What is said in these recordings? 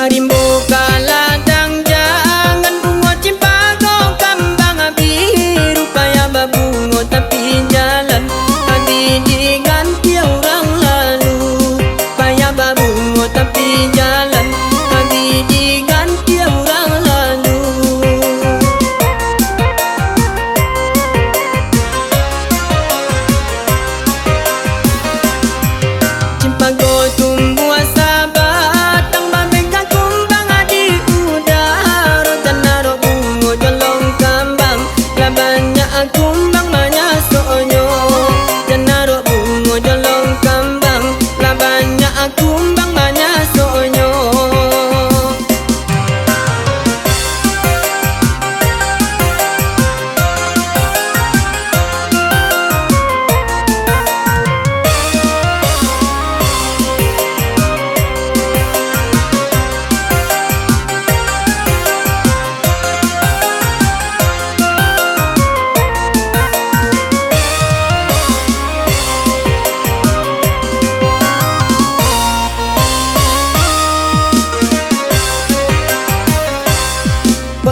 Karimbo kaladang jangan bunga cempaka kambang biru payah babungo tapi jalan tadi diganti orang lalu payah babungo tapi jalan tadi diganti orang lalu. Cimpago tumbuh sabat tang babeka kumbang di udara tanaro bungo jolong kambang labanya kumbang banyak soonyo tanaro bungo jolong kambang labanya kumbang banyak soonyo.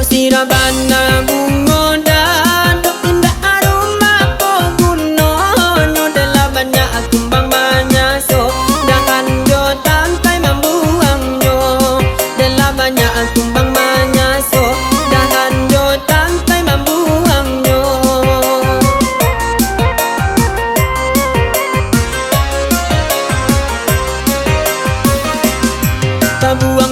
Sirabana bungo dadok indah aroma po kuno nyo delabanya kumbang manyaso dahan jo tangkai membuang nyo delabanya kumbang manyaso dahan jo tangkai membuang nyo. Tabuang